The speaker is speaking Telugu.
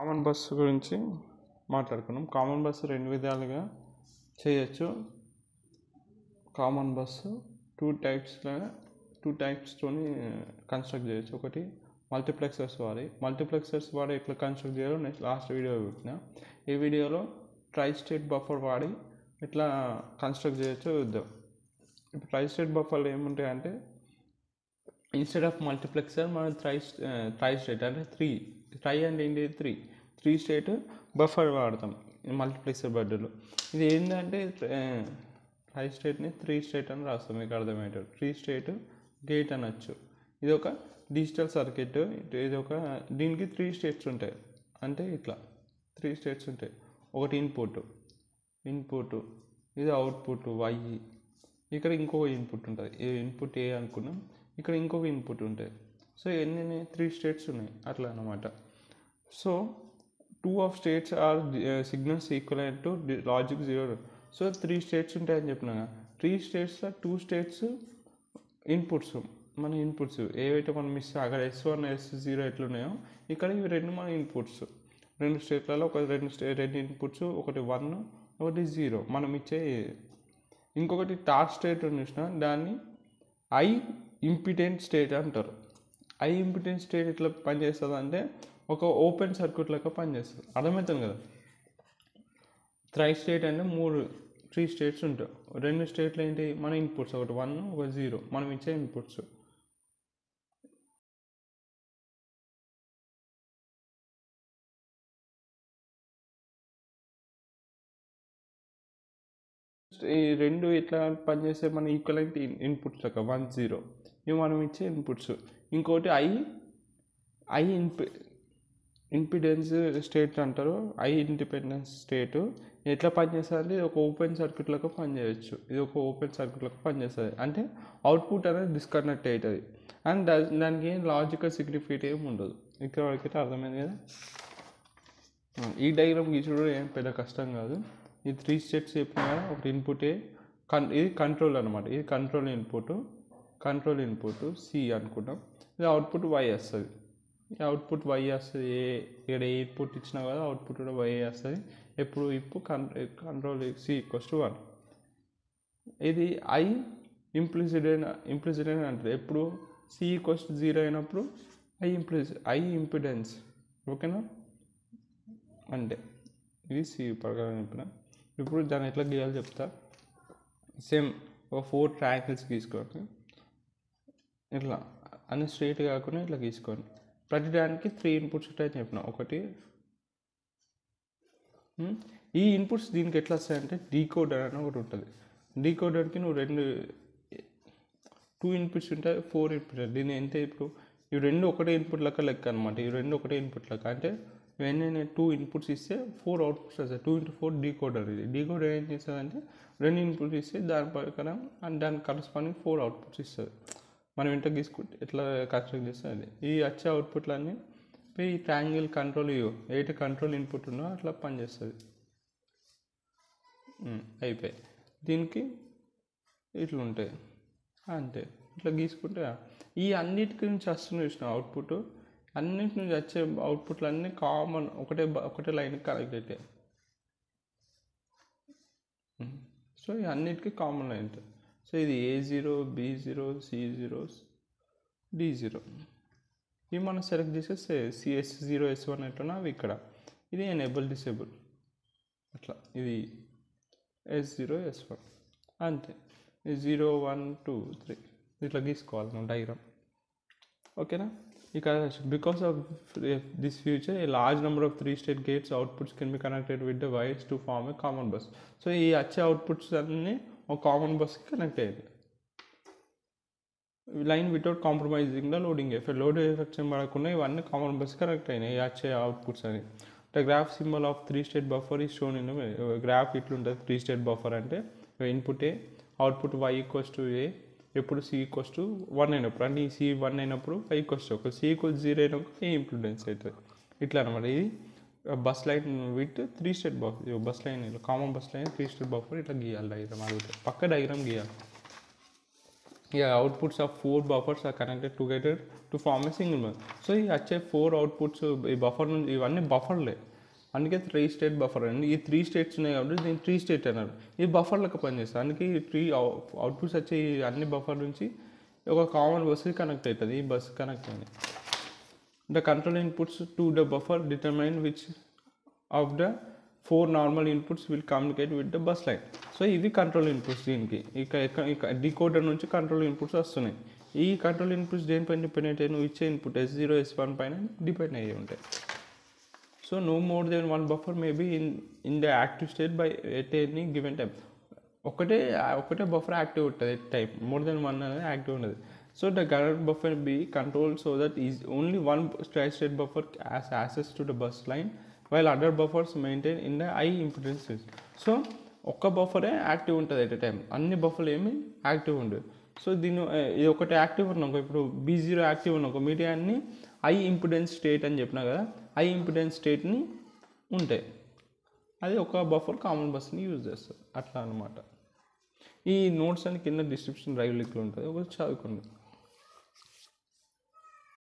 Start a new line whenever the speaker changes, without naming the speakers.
కామన్ బస్సు గురించి మాట్లాడుకున్నాం. కామన్ బస్సు రెండు విధాలుగా చేయొచ్చు. కామన్ బస్సు టూ టైప్స్తోని కన్స్ట్రక్ట్ చేయొచ్చు. ఒకటి మల్టీప్లెక్సర్స్ వాడి ఎట్లా కన్స్ట్రక్ట్ చేయాలో నెక్స్ట్ లాస్ట్ వీడియో పెట్టిన. ఈ వీడియోలో ట్రై స్టేట్ బఫర్ వాడి ఎట్లా కన్స్ట్రక్ట్ చేయొచ్చో చూద్దాం. ఇప్పుడు ట్రై స్టేట్ బఫర్లు ఏముంటాయంటే, ఇన్స్టెడ్ ఆఫ్ మల్టీప్లెక్సర్ మనం ట్రై స్టేట్ అంటే ట్రై అంటే ఏంటి, త్రీ స్టేట్ బఫర్ వాడతాం మల్టీప్లెక్సర్ బదులు. ఇది ఏంటంటే ట్రై స్టేట్ని 3 స్టేట్ అని రాస్తాం, మీకు అర్థమయ్యేటట్టు. 3 స్టేట్ గేట్ అనొచ్చు. ఇది ఒక డిజిటల్ సర్క్యూట్. ఇది ఒక దీనికి 3 స్టేట్స్ ఉంటాయి. అంటే ఇట్లా 3 స్టేట్స్ ఉంటాయి. ఒకటి ఇన్పుట్, ఇది అవుట్పుట్ వై. ఇక్కడ ఇంకొక ఇన్పుట్ ఉంటుంది, ఇన్పుట్ ఏ అనుకున్నాం. ఇక్కడ ఇంకొక ఇన్పుట్ ఉంటుంది. సో ఎన్ని 3 స్టేట్స్ ఉన్నాయి అట్లా అన్నమాట. So 2 of states are signals equivalent to logic 0. So 3 states ఉంటాయని చెప్పినా. 3 స్టేట్స్లో 2 స్టేట్స్ మన ఇన్పుట్స్ ఏవైతే మనం అక్కడ S1 S0 ఎట్లున్నాయో ఇక్కడ ఇవి రెండు మన ఇన్పుట్స్. 2 స్టేట్లలో రెండు ఇన్పుట్స్, ఒకటి 1 ఒకటి 0 మనం ఇచ్చే. ఇంకొకటి టార్చ్ స్టేట్ చూసిన, దాన్ని ఐ ఇంపిడెంట్ స్టేట్ అంటారు. ఐ ఇంపిడెంట్ స్టేట్ ఎట్లా పనిచేస్తుంది అంటే ఒక ఓపెన్ సర్క్యూట్ లెక్క పనిచేస్తుంది. అర్థమవుతుంది కదా. ట్రై స్టేట్ అంటే 3 స్టేట్స్ ఉంటాయి. 2 స్టేట్లు ఏంటి మన ఇన్పుట్స్, ఒకటి 1 ఒకటి 0 మనం ఇచ్చే ఇన్పుట్స్. ఈ రెండు ఎట్లా పనిచేస్తే మన ఈక్వలెంట్ ఇన్పుట్స్ లెక్క 1 0 ఇవి మనం ఇచ్చే ఇన్పుట్స్. ఇంకోటి ఐ ఇంపిడెన్స్ స్టేట్ అంటారు. ఐ ఇండిపెండెన్స్ స్టేట్ ఎట్లా పనిచేస్తుంది అంటే ఒక ఓపెన్ సర్క్యూట్లకు పనిచేయచ్చు. ఇది ఒక ఓపెన్ సర్క్యూట్లకు పనిచేస్తుంది. అంటే అవుట్పుట్ అనేది డిస్కనెక్ట్ అవుతుంది. అండ్ దానికి ఏం లాజికల్ సిగ్నిఫికేట్ ఏమి ఉండదు. ఇక్కడ వరకైతే అర్థమైంది కదా. ఈ డయాగ్రామ్ గీసుడు ఏం పెద్ద కష్టం కాదు. ఈ 3 స్టెప్స్ చెప్పిన కదా. ఒకటి ఇన్పుటే, ఇది కంట్రోల్ అనమాట. ఇది కంట్రోల్ ఇన్పుట్ సి అనుకుంటాం. ఇది అవుట్పుట్ వై వస్తుంది. అవుట్పుట్ వై వస్తుంది. ఇక్కడ ఏ ఇన్పుట్ ఇచ్చినా కదా అవుట్పుట్ కూడా వై వస్తుంది. ఇప్పుడు కంట్రోల్ సి = 1. ఇది ఐ ఇంప్లిసిట్ అంటారు. ఎప్పుడు సి = 0 అయినప్పుడు ఐ ఇంపిడెన్స్. ఓకేనా. అంటే ఇది సి ప్రకారం చెప్పిన. ఇప్పుడు దాన్ని ఎట్లా గీయాలో చెప్తా. సేమ్ ఒక 4 ట్రయాంగిల్స్ గీసుకోండి. ఇట్లా అన్ని స్ట్రైట్ కాకుండా ఇట్లా గీసుకోండి. ప్రతి దానికి 3 ఇన్పుట్స్ ఉంటాయని చెప్పిన. ఒకటి ఈ ఇన్పుట్స్ దీనికి ఎట్లా వస్తాయంటే డీకోడర్ అని ఒకటి ఉంటుంది. డీకోడర్కి నువ్వు 2 ఇన్పుట్స్ ఉంటాయి, 4 ఇన్పుట్స్. దీని ఎంత ఇప్పుడు ఇవి రెండు ఒకటే ఇన్పుట్ లెక్క అనమాట. ఇవి రెండు ఒకటే ఇన్పుట్ లెక్క అంటే ఇవన్నీ 2 ఇన్పుట్స్ ఇస్తే 4 అవుట్పుట్స్ వస్తాయి. 2 × 4 డీకోడర్. ఇది డీకోడర్ ఏం చేస్తుందంటే 2 ఇన్పుట్స్ ఇస్తే దాని ప్రకారం అండ్ దానికి కరస్పాండింగ్ 4 అవుట్పుట్స్ ఇస్తుంది. మనం ఇంట గీసుకుంటే ఎట్లా కన్స్ట్రక్ట్ చేస్తే అది ఈ వచ్చే అవుట్పుట్లన్నీ ఈ ట్రయాంగిల్ కంట్రోల్ ఏదైతే కంట్రోల్ ఇన్పుట్ ఉందో అట్లా పనిచేస్తుంది. అయిపోయి దీనికి ఇట్లా ఉంటాయి అంతే. ఇట్లా గీసుకుంటే ఈ అన్నిటి నుంచి వస్తుంది చూసిన అవుట్పుట్. అన్నిటి నుంచి వచ్చే అవుట్పుట్లు అన్నీ కామన్ ఒకటే లైన్ కనెక్ట్ అవుతాయి. సో ఈ అన్నిటికీ కామన్ లైన్. సో ఇది A0 B0 C0 D0. ఇవి మనం సెలెక్ట్ చేస్తే CS0 S1 ఎట్లా అవి ఇక్కడ. ఇది ఎనేబుల్ డిసేబుల్ అట్లా. ఇది S0 S1 అంతే. 0 1 2 3 ఇట్లా గీసుకోవాలి మనం డయాగ్రామ్. ఓకేనా. ఇక because of this future a large number of 3 state gates outputs can be connected with the wires to form a common bus. So ఈ వచ్చే అవుట్పుట్స్ అన్నీ ఒక కామన్ బస్కి కనెక్ట్ అయ్యాయి. Line without compromising the loading effect. Load effects పడకుండా ఇవన్నీ కామన్ బస్ కనెక్ట్ అయినాయి వచ్చే అవుట్పుట్స్ అని. The graph symbol of 3 state buffer is shown in graph. ఇట్లుంటుంది 3 స్టేట్ బఫర్ అంటే input A, output y = a, ఎప్పుడు C = 1 అయినప్పుడు. అంటే ఈ C 1 అయినప్పుడు y = ఒక C = 0 అయినప్పుడు ఏ ఇంప్లిడెన్స్ అవుతుంది. ఇట్లా అనమాట. ఇది bus line with 3 state buffer. Bus line common bus line 3 state buffer ఇట్లా గీయాలి. డయాగ్రామ్ అడిగితే పక్క డయాగ్రామ్ గీయాలి. Yeah, outputs of 4 buffers are connected together to form a single buffer. So ఈ వచ్చే 4 అవుట్పుట్స్ ఈ బఫర్ నుంచి ఇవన్నీ బఫర్లే, అందుకే 3 స్టేట్ బఫర్ అండి. ఈ 3 స్టేట్స్ ఉన్నాయి కాబట్టి దీన్ని 3 స్టేట్ అన్నారు. ఈ బఫర్లకు పనిచేస్తుంది, అందుకే ఈ 3 అవుట్పుట్స్ వచ్చే ఈ అన్ని బఫర్ నుంచి ఒక కామన్ బస్కి కనెక్ట్ అవుతుంది. ఈ బస్ కనెక్ట్ అయింది. The control inputs to the buffer determine which of the 4 normal inputs will communicate with the bus line. So ఇవి కంట్రోల్ ఇన్పుట్స్. దీనికి ఇక డికోడర్ నుంచి కంట్రోల్ ఇన్పుట్స్ వస్తున్నాయి. ఈ కంట్రోల్ ఇన్పుట్స్ దేనిపైన డిపెండ్ అయ్యి నువ్వు ఇచ్చే ఇన్పుట్ S0 S1 పైన డిపెండ్ అయ్యి ఉంటాయి. So no more than 1 buffer may be in the active state by at any given time. ఒకటే బఫర్ యాక్టివ్ ఉంటుంది ఎట్ టైం, మోర్ దెన్ 1 అనేది యాక్టివ్ ఉండదు. So the current buffer be controlled so that is only one state buffer has access to the bus line while other buffers maintain in the high impedance state. So ఒక్క బఫరే యాక్టివ్ ఉంటుంది ఎట్ టైం, అన్ని బఫర్లు ఏమి యాక్టివ్ ఉండదు. సో దీన్ని ఇది ఒకటి యాక్టివ్ ఉన్నాకో, ఇప్పుడు B0 యాక్టివ్ ఉన్నాకో మీడియా అన్ని హై ఇంపిడెన్స్ స్టేట్ అని చెప్పినా కదా, హై ఇంపిడెన్స్ స్టేట్ని ఉంటాయి. అది ఒక బఫర్ కామన్ బస్ని యూజ్ చేస్తారు అట్లా అనమాట. ఈ నోట్స్ అని కింద డిస్క్రిప్షన్ డ్రైవ్ లింక్లో ఉంటుంది, ఒకటి చదువుకోండి.